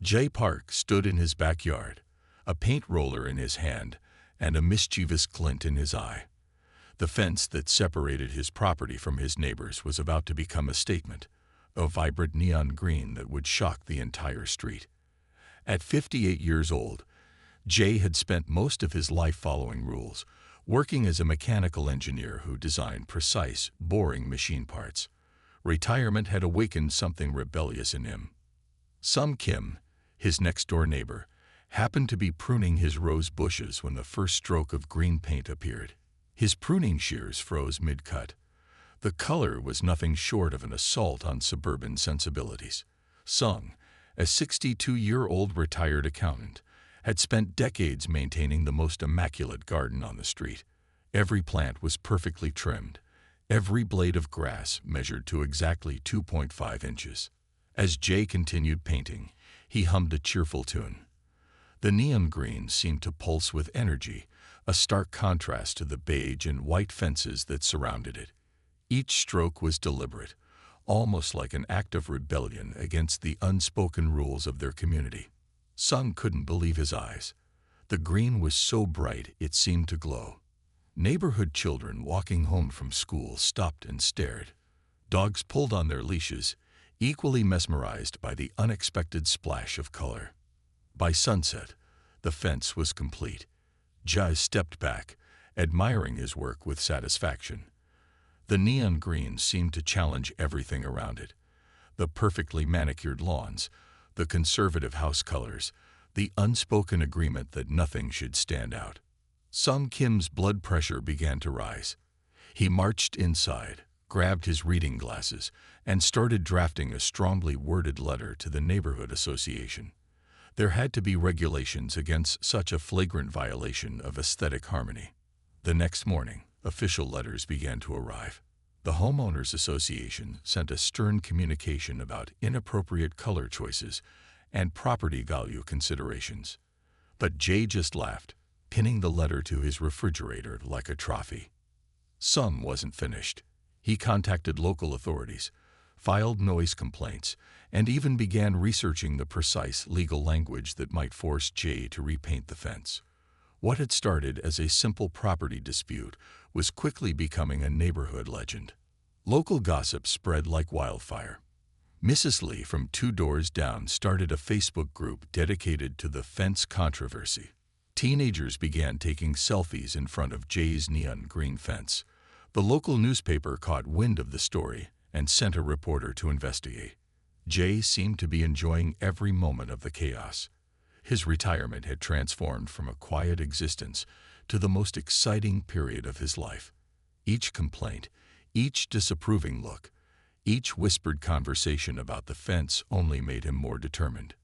Jay Park stood in his backyard, a paint roller in his hand and a mischievous glint in his eye. The fence that separated his property from his neighbors was about to become a statement, a vibrant neon green that would shock the entire street. At 58 years old, Jay had spent most of his life following rules, working as a mechanical engineer who designed precise, boring machine parts. Retirement had awakened something rebellious in him. Sung Kim, his next-door neighbor, happened to be pruning his rose bushes when the first stroke of green paint appeared. His pruning shears froze mid-cut. The color was nothing short of an assault on suburban sensibilities. Sung, a 62-year-old retired accountant, had spent decades maintaining the most immaculate garden on the street. Every plant was perfectly trimmed. Every blade of grass measured to exactly 2.5 inches. As Jay continued painting, he hummed a cheerful tune. The neon green seemed to pulse with energy, a stark contrast to the beige and white fences that surrounded it. Each stroke was deliberate, almost like an act of rebellion against the unspoken rules of their community. Sung couldn't believe his eyes. The green was so bright it seemed to glow. Neighborhood children walking home from school stopped and stared. Dogs pulled on their leashes, equally mesmerized by the unexpected splash of color. By sunset, the fence was complete. Jai stepped back, admiring his work with satisfaction. The neon green seemed to challenge everything around it. The perfectly manicured lawns, the conservative house colors, the unspoken agreement that nothing should stand out. Sung Kim's blood pressure began to rise. He marched inside, grabbed his reading glasses, and started drafting a strongly worded letter to the neighborhood association. There had to be regulations against such a flagrant violation of aesthetic harmony. The next morning, official letters began to arrive. The Homeowners Association sent a stern communication about inappropriate color choices and property value considerations. But Jay just laughed, pinning the letter to his refrigerator like a trophy. Sung wasn't finished. He contacted local authorities, filed noise complaints, and even began researching the precise legal language that might force Jay to repaint the fence. What had started as a simple property dispute was quickly becoming a neighborhood legend. Local gossip spread like wildfire. Mrs. Lee from 2 doors down started a Facebook group dedicated to the fence controversy. Teenagers began taking selfies in front of Jay's neon green fence. The local newspaper caught wind of the story and sent a reporter to investigate. Jay seemed to be enjoying every moment of the chaos. His retirement had transformed from a quiet existence to the most exciting period of his life. Each complaint, each disapproving look, each whispered conversation about the fence only made him more determined.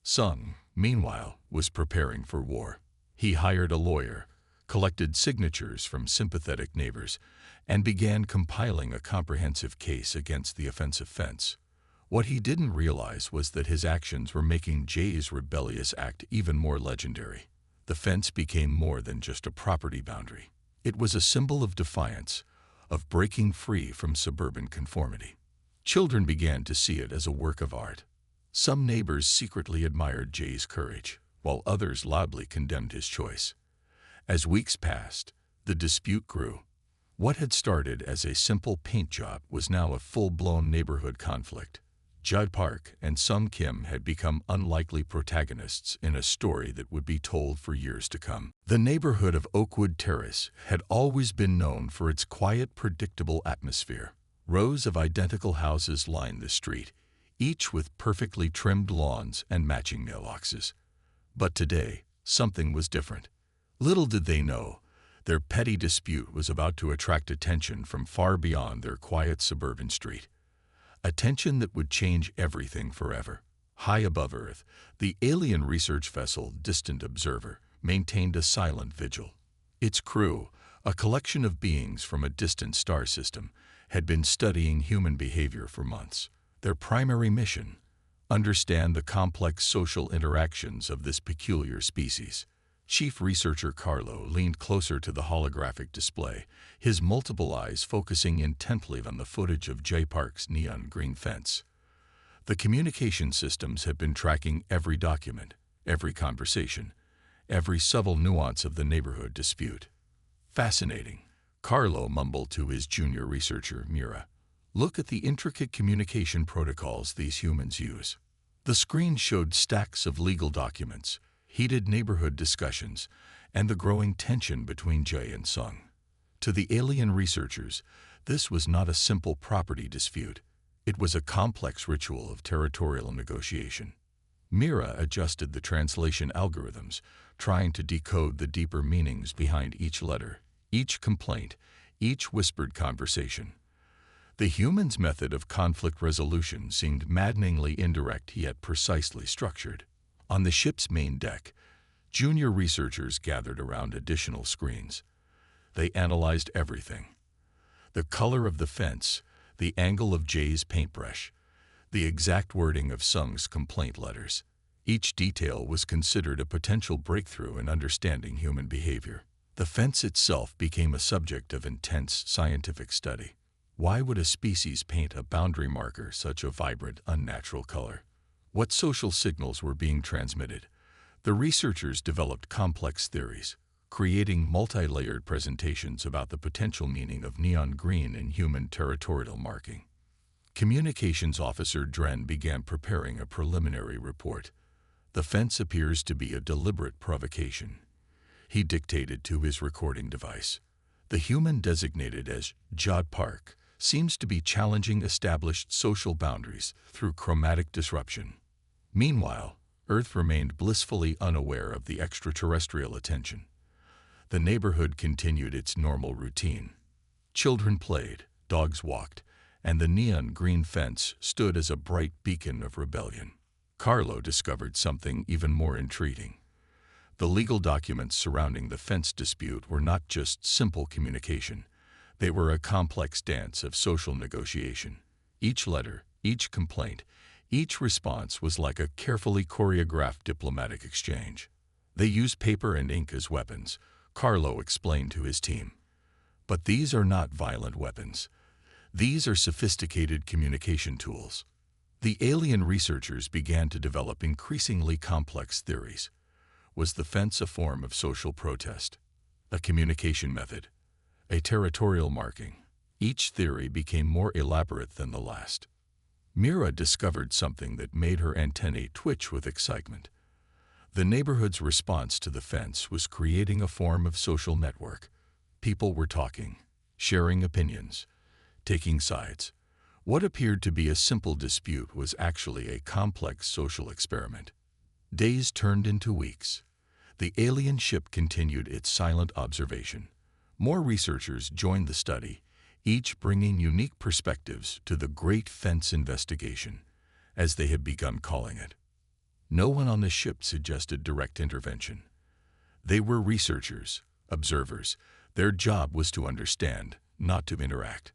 Sung, meanwhile, was preparing for war. He hired a lawyer, collected signatures from sympathetic neighbors, and began compiling a comprehensive case against the offensive fence. What he didn't realize was that his actions were making Jay's rebellious act even more legendary. The fence became more than just a property boundary. It was a symbol of defiance, of breaking free from suburban conformity. Children began to see it as a work of art. Some neighbors secretly admired Jay's courage, while others loudly condemned his choice. As weeks passed, the dispute grew. What had started as a simple paint job was now a full-blown neighborhood conflict. Judd Park and Sung Kim had become unlikely protagonists in a story that would be told for years to come. The neighborhood of Oakwood Terrace had always been known for its quiet, predictable atmosphere. Rows of identical houses lined the street, each with perfectly trimmed lawns and matching mailboxes. But today, something was different. Little did they know, their petty dispute was about to attract attention from far beyond their quiet suburban street. Attention that would change everything forever. High above Earth, the alien research vessel Distant Observer maintained a silent vigil. Its crew, a collection of beings from a distant star system, had been studying human behavior for months. Their primary mission: understand the complex social interactions of this peculiar species. Chief researcher Carlo leaned closer to the holographic display, his multiple eyes focusing intently on the footage of Jay Park's neon green fence. The communication systems had been tracking every document, every conversation, every subtle nuance of the neighborhood dispute. Fascinating, Carlo mumbled to his junior researcher, Mira. Look at the intricate communication protocols these humans use. The screen showed stacks of legal documents, heated neighborhood discussions, and the growing tension between Jay and Sung. To the alien researchers, this was not a simple property dispute. It was a complex ritual of territorial negotiation. Mira adjusted the translation algorithms, trying to decode the deeper meanings behind each letter, each complaint, each whispered conversation. The human's method of conflict resolution seemed maddeningly indirect yet precisely structured. On the ship's main deck, junior researchers gathered around additional screens. They analyzed everything. The color of the fence, the angle of Jay's paintbrush, the exact wording of Sung's complaint letters. Each detail was considered a potential breakthrough in understanding human behavior. The fence itself became a subject of intense scientific study. Why would a species paint a boundary marker such a vibrant, unnatural color? What social signals were being transmitted? The researchers developed complex theories, creating multi-layered presentations about the potential meaning of neon green in human territorial marking. Communications Officer Dren began preparing a preliminary report. The fence appears to be a deliberate provocation. He dictated to his recording device. The human designated as Jod Park seems to be challenging established social boundaries through chromatic disruption. Meanwhile, Earth remained blissfully unaware of the extraterrestrial attention. The neighborhood continued its normal routine. Children played, dogs walked, and the neon green fence stood as a bright beacon of rebellion. Carlo discovered something even more intriguing. The legal documents surrounding the fence dispute were not just simple communication. They were a complex dance of social negotiation. Each letter, each complaint, each response was like a carefully choreographed diplomatic exchange. They used paper and ink as weapons, Carlo explained to his team. But these are not violent weapons. These are sophisticated communication tools. The alien researchers began to develop increasingly complex theories. Was the fence a form of social protest? A communication method? A territorial marking? Each theory became more elaborate than the last. Mira discovered something that made her antennae twitch with excitement. The neighborhood's response to the fence was creating a form of social network. People were talking, sharing opinions, taking sides. What appeared to be a simple dispute was actually a complex social experiment. Days turned into weeks. The alien ship continued its silent observation. More researchers joined the study, each bringing unique perspectives to the Great Fence Investigation, as they had begun calling it. No one on the ship suggested direct intervention. They were researchers, observers. Their job was to understand, not to interact.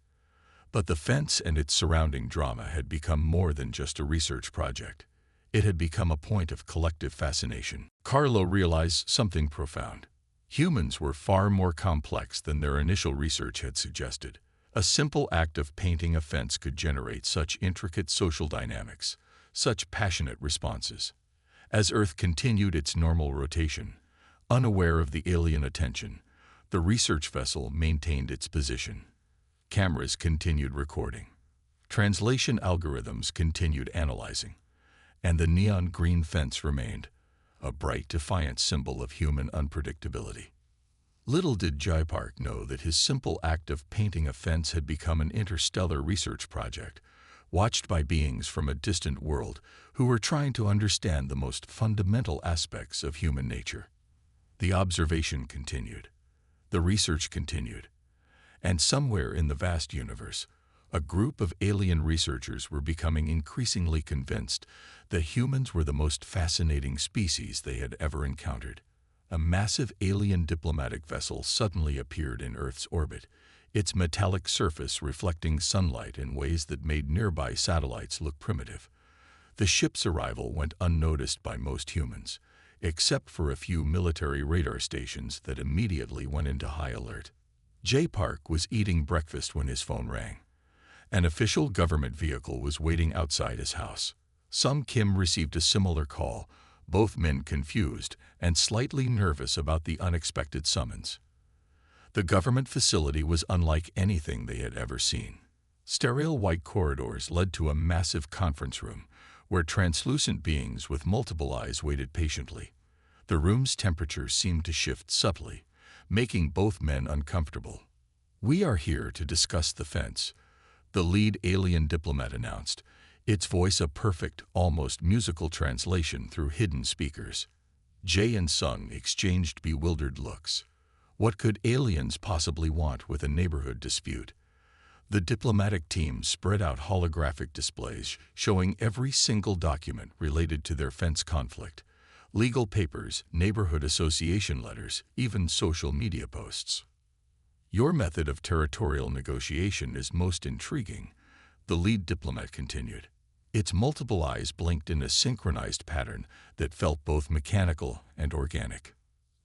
But the fence and its surrounding drama had become more than just a research project. It had become a point of collective fascination. Carlo realized something profound. Humans were far more complex than their initial research had suggested. A simple act of painting a fence could generate such intricate social dynamics, such passionate responses. As Earth continued its normal rotation, unaware of the alien attention, the research vessel maintained its position. Cameras continued recording. Translation algorithms continued analyzing. And the neon green fence remained, a bright, defiant symbol of human unpredictability. Little did Jay Park know that his simple act of painting a fence had become an interstellar research project, watched by beings from a distant world who were trying to understand the most fundamental aspects of human nature. The observation continued. The research continued. And somewhere in the vast universe, a group of alien researchers were becoming increasingly convinced that humans were the most fascinating species they had ever encountered. A massive alien diplomatic vessel suddenly appeared in Earth's orbit, its metallic surface reflecting sunlight in ways that made nearby satellites look primitive. The ship's arrival went unnoticed by most humans, except for a few military radar stations that immediately went into high alert. Jay Park was eating breakfast when his phone rang. An official government vehicle was waiting outside his house. Sung Kim received a similar call, both men confused and slightly nervous about the unexpected summons. The government facility was unlike anything they had ever seen. Sterile white corridors led to a massive conference room, where translucent beings with multiple eyes waited patiently. The room's temperature seemed to shift subtly, making both men uncomfortable. "We are here to discuss the fence," the lead alien diplomat announced, its voice a perfect, almost musical translation through hidden speakers. Jay and Sung exchanged bewildered looks. What could aliens possibly want with a neighborhood dispute? The diplomatic team spread out holographic displays showing every single document related to their fence conflict: legal papers, neighborhood association letters, even social media posts. "Your method of territorial negotiation is most intriguing," the lead diplomat continued. Its multiple eyes blinked in a synchronized pattern that felt both mechanical and organic.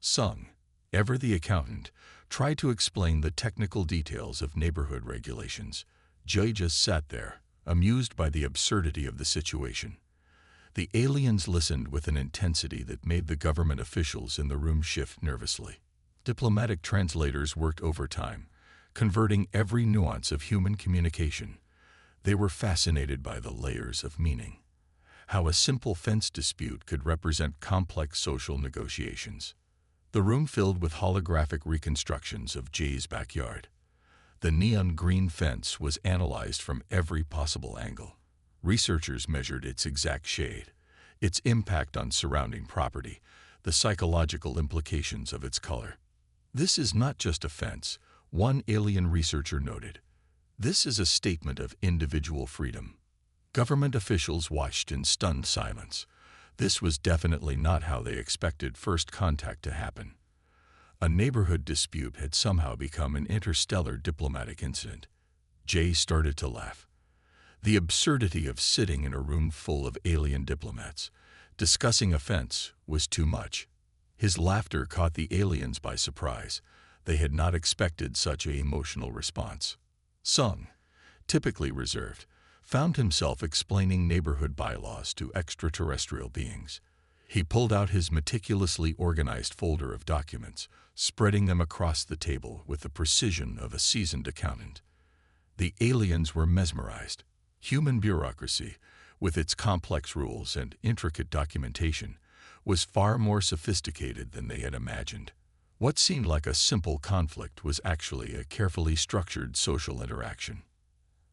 Sung, ever the accountant, tried to explain the technical details of neighborhood regulations. Jay just sat there, amused by the absurdity of the situation. The aliens listened with an intensity that made the government officials in the room shift nervously. Diplomatic translators worked overtime, converting every nuance of human communication. They were fascinated by the layers of meaning. How a simple fence dispute could represent complex social negotiations. The room filled with holographic reconstructions of Jay's backyard. The neon green fence was analyzed from every possible angle. Researchers measured its exact shade, its impact on surrounding property, the psychological implications of its color. "This is not just a fence," one alien researcher noted. "This is a statement of individual freedom." Government officials watched in stunned silence. This was definitely not how they expected first contact to happen. A neighborhood dispute had somehow become an interstellar diplomatic incident. Jay started to laugh. The absurdity of sitting in a room full of alien diplomats, discussing a fence, was too much. His laughter caught the aliens by surprise. They had not expected such an emotional response. Sung, typically reserved, found himself explaining neighborhood bylaws to extraterrestrial beings. He pulled out his meticulously organized folder of documents, spreading them across the table with the precision of a seasoned accountant. The aliens were mesmerized. Human bureaucracy, with its complex rules and intricate documentation, was far more sophisticated than they had imagined. What seemed like a simple conflict was actually a carefully structured social interaction.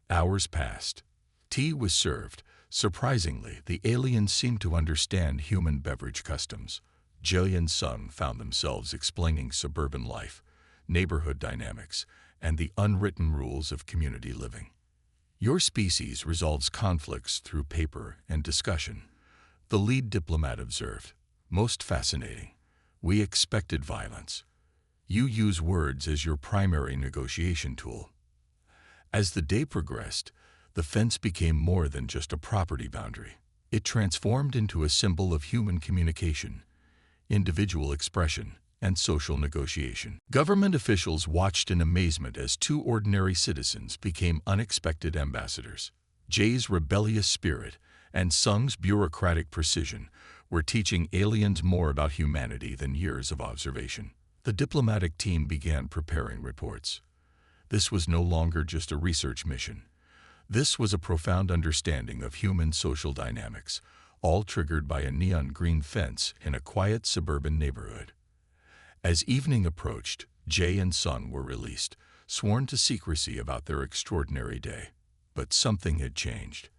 Hours passed. Tea was served. Surprisingly, the aliens seemed to understand human beverage customs. Jay and Sung found themselves explaining suburban life, neighborhood dynamics, and the unwritten rules of community living. "Your species resolves conflicts through paper and discussion," the lead diplomat observed. "Most fascinating. We expected violence. You use words as your primary negotiation tool." As the day progressed, the fence became more than just a property boundary. It transformed into a symbol of human communication, individual expression, and social negotiation. Government officials watched in amazement as two ordinary citizens became unexpected ambassadors. Jay's rebellious spirit and Sung's bureaucratic precision were teaching aliens more about humanity than years of observation. The diplomatic team began preparing reports. This was no longer just a research mission. This was a profound understanding of human social dynamics, all triggered by a neon green fence in a quiet suburban neighborhood. As evening approached, Jay and Sung were released, sworn to secrecy about their extraordinary day. But something had changed.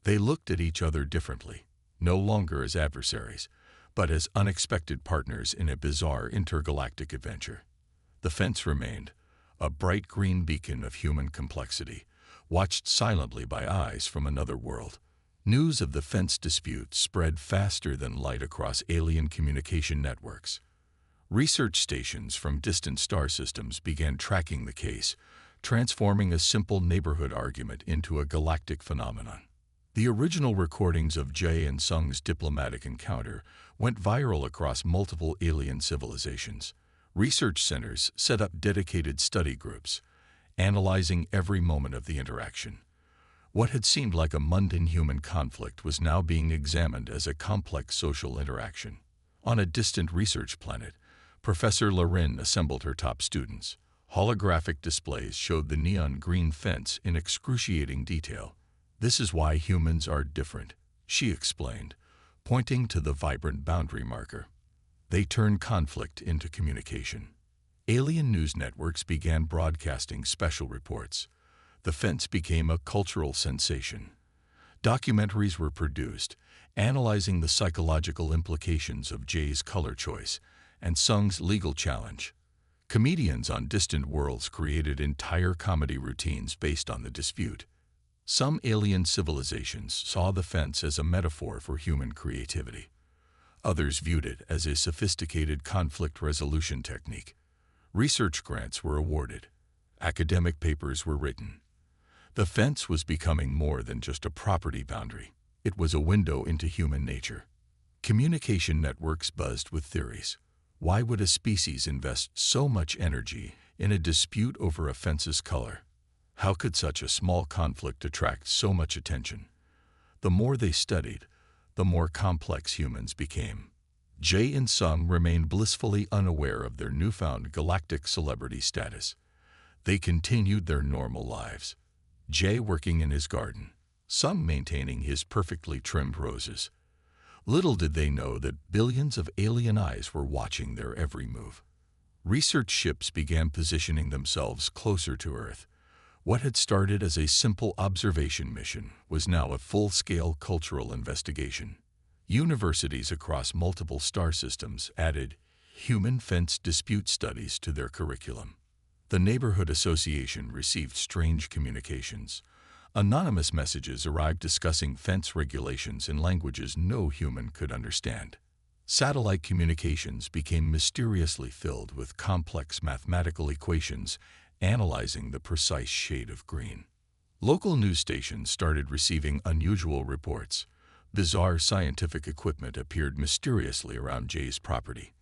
They looked at each other differently, no longer as adversaries, but as unexpected partners in a bizarre intergalactic adventure. The fence remained, a bright green beacon of human complexity, watched silently by eyes from another world. News of the fence dispute spread faster than light across alien communication networks. Research stations from distant star systems began tracking the case, transforming a simple neighborhood argument into a galactic phenomenon. The original recordings of Jay and Sung's diplomatic encounter went viral across multiple alien civilizations. Research centers set up dedicated study groups, analyzing every moment of the interaction. What had seemed like a mundane human conflict was now being examined as a complex social interaction. On a distant research planet, Professor Larin assembled her top students. Holographic displays showed the neon green fence in excruciating detail. "This is why humans are different," she explained, pointing to the vibrant boundary marker. They turn conflict into communication. Alien news networks began broadcasting special reports. The fence became a cultural sensation. Documentaries were produced, analyzing the psychological implications of Jay's color choice and Sung's legal challenge. Comedians on distant worlds created entire comedy routines based on the dispute. Some alien civilizations saw the fence as a metaphor for human creativity. Others viewed it as a sophisticated conflict resolution technique. Research grants were awarded. Academic papers were written. The fence was becoming more than just a property boundary. It was a window into human nature. Communication networks buzzed with theories. Why would a species invest so much energy in a dispute over a fence's color? How could such a small conflict attract so much attention? The more they studied, the more complex humans became. Jay and Sung remained blissfully unaware of their newfound galactic celebrity status. They continued their normal lives. Jay working in his garden, Sung maintaining his perfectly trimmed roses. Little did they know that billions of alien eyes were watching their every move. Research ships began positioning themselves closer to Earth. What had started as a simple observation mission was now a full-scale cultural investigation. Universities across multiple star systems added human fence dispute studies to their curriculum. The Neighborhood Association received strange communications. Anonymous messages arrived discussing fence regulations in languages no human could understand. Satellite communications became mysteriously filled with complex mathematical equations analyzing the precise shade of green. Local news stations started receiving unusual reports. Bizarre scientific equipment appeared mysteriously around Jay's property.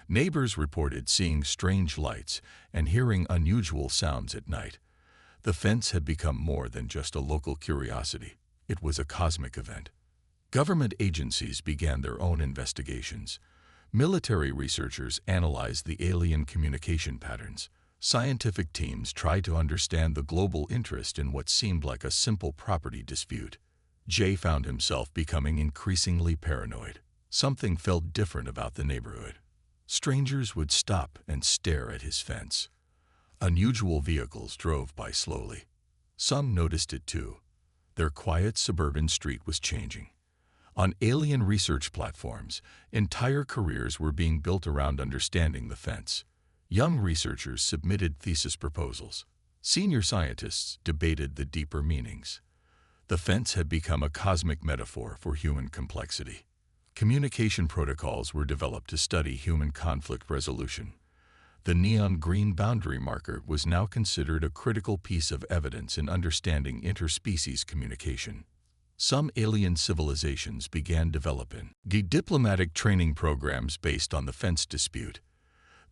Neighbors reported seeing strange lights and hearing unusual sounds at night. The fence had become more than just a local curiosity. It was a cosmic event. Government agencies began their own investigations. Military researchers analyzed the alien communication patterns. Scientific teams tried to understand the global interest in what seemed like a simple property dispute. Jay found himself becoming increasingly paranoid. Something felt different about the neighborhood. Strangers would stop and stare at his fence. Unusual vehicles drove by slowly. Some noticed it too. Their quiet suburban street was changing. On alien research platforms, entire careers were being built around understanding the fence. Young researchers submitted thesis proposals. Senior scientists debated the deeper meanings. The fence had become a cosmic metaphor for human complexity. Communication protocols were developed to study human conflict resolution. The neon green boundary marker was now considered a critical piece of evidence in understanding interspecies communication. Some alien civilizations began developing diplomatic training programs based on the fence dispute.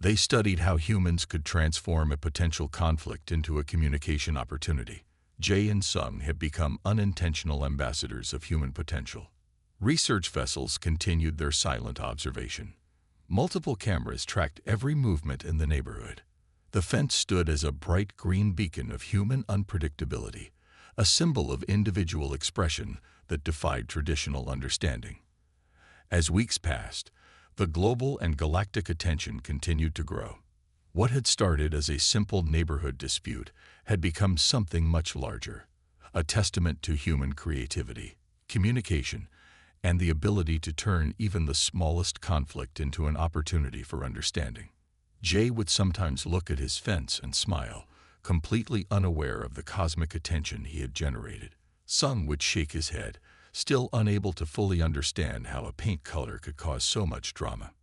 They studied how humans could transform a potential conflict into a communication opportunity. Jay and Sung had become unintentional ambassadors of human potential. Research vessels continued their silent observation. Multiple cameras tracked every movement in the neighborhood. The fence stood as a bright green beacon of human unpredictability, a symbol of individual expression that defied traditional understanding. As weeks passed, the global and galactic attention continued to grow. What had started as a simple neighborhood dispute had become something much larger, a testament to human creativity, communication, and the ability to turn even the smallest conflict into an opportunity for understanding. Jay would sometimes look at his fence and smile, completely unaware of the cosmic attention he had generated. Sung would shake his head, still unable to fully understand how a paint color could cause so much drama.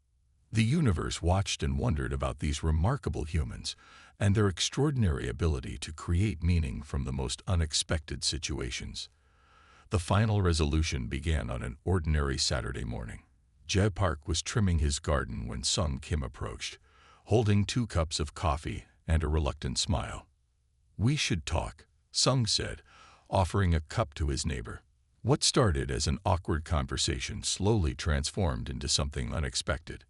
The universe watched and wondered about these remarkable humans and their extraordinary ability to create meaning from the most unexpected situations. The final resolution began on an ordinary Saturday morning. Jay Park was trimming his garden when Sung Kim approached, holding 2 cups of coffee and a reluctant smile. "We should talk," Sung said, offering a cup to his neighbor. What started as an awkward conversation slowly transformed into something unexpected.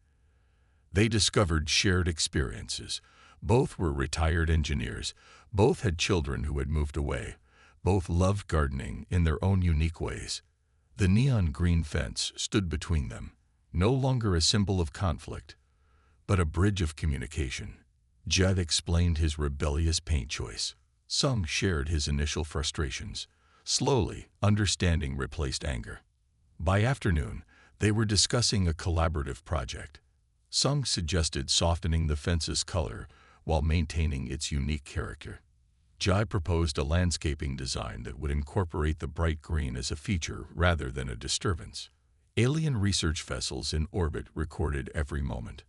They discovered shared experiences. Both were retired engineers. Both had children who had moved away. Both loved gardening in their own unique ways. The neon green fence stood between them, no longer a symbol of conflict, but a bridge of communication. Judd explained his rebellious paint choice. Sung shared his initial frustrations. Slowly, understanding replaced anger. By afternoon, they were discussing a collaborative project. Sung suggested softening the fence's color while maintaining its unique character. Jai proposed a landscaping design that would incorporate the bright green as a feature rather than a disturbance. Alien research vessels in orbit recorded every moment.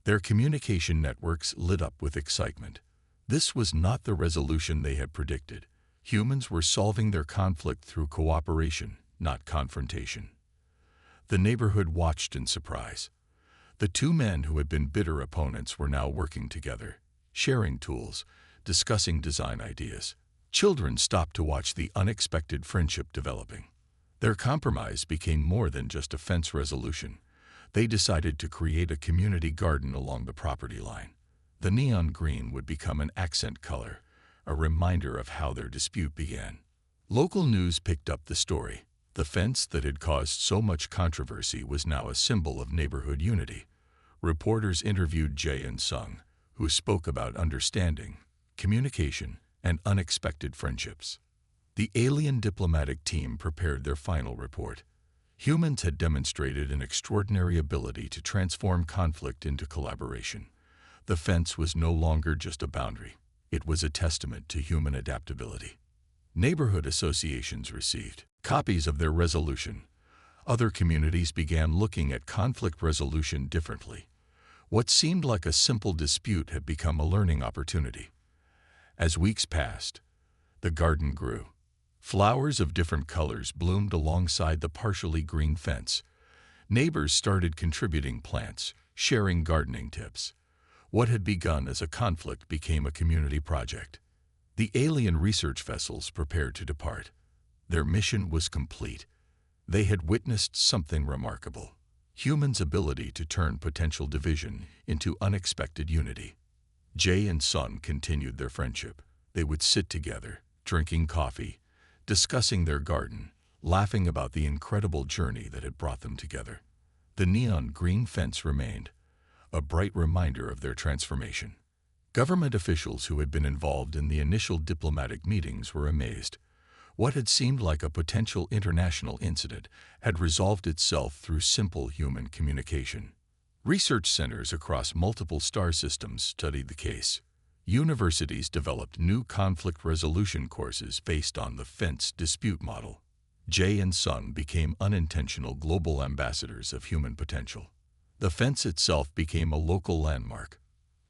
Their communication networks lit up with excitement. This was not the resolution they had predicted. Humans were solving their conflict through cooperation, not confrontation. The neighborhood watched in surprise. The two men who had been bitter opponents were now working together, sharing tools, discussing design ideas. Children stopped to watch the unexpected friendship developing. Their compromise became more than just a fence resolution. They decided to create a community garden along the property line. The neon green would become an accent color, a reminder of how their dispute began. Local news picked up the story. The fence that had caused so much controversy was now a symbol of neighborhood unity. Reporters interviewed Jay and Sung, who spoke about understanding, communication, and unexpected friendships. The alien diplomatic team prepared their final report. Humans had demonstrated an extraordinary ability to transform conflict into collaboration. The fence was no longer just a boundary. It was a testament to human adaptability. Neighborhood associations received copies of their resolution. Other communities began looking at conflict resolution differently. What seemed like a simple dispute had become a learning opportunity. As weeks passed, the garden grew. Flowers of different colors bloomed alongside the partially green fence. Neighbors started contributing plants, sharing gardening tips. What had begun as a conflict became a community project. The alien research vessels prepared to depart. Their mission was complete. They had witnessed something remarkable: humans' ability to turn potential division into unexpected unity. Jay and Sung continued their friendship. They would sit together, drinking coffee, discussing their garden, laughing about the incredible journey that had brought them together. The neon green fence remained, a bright reminder of their transformation. Government officials who had been involved in the initial diplomatic meetings were amazed. What had seemed like a potential international incident had resolved itself through simple human communication. Research centers across multiple star systems studied the case. Universities developed new conflict resolution courses based on the fence dispute model. Jay and Sung became unintentional global ambassadors of human potential. The fence itself became a local landmark.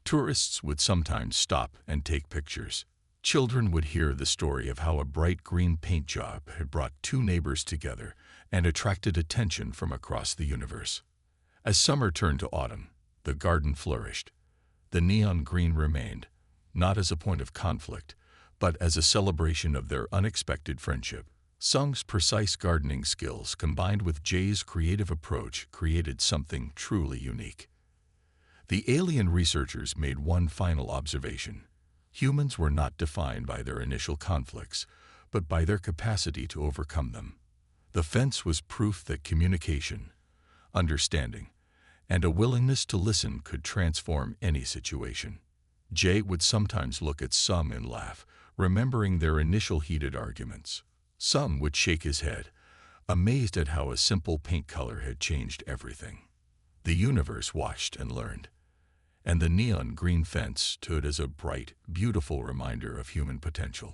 Tourists would sometimes stop and take pictures. Children would hear the story of how a bright green paint job had brought two neighbors together and attracted attention from across the universe. As summer turned to autumn, the garden flourished. The neon green remained, not as a point of conflict, but as a celebration of their unexpected friendship. Sung's precise gardening skills combined with Jay's creative approach created something truly unique. The alien researchers made one final observation. Humans were not defined by their initial conflicts, but by their capacity to overcome them. The fence was proof that communication, understanding, and a willingness to listen could transform any situation. Jay would sometimes look at Sung and laugh, remembering their initial heated arguments. Sung would shake his head, amazed at how a simple paint color had changed everything. The universe watched and learned, and the neon green fence stood as a bright, beautiful reminder of human potential.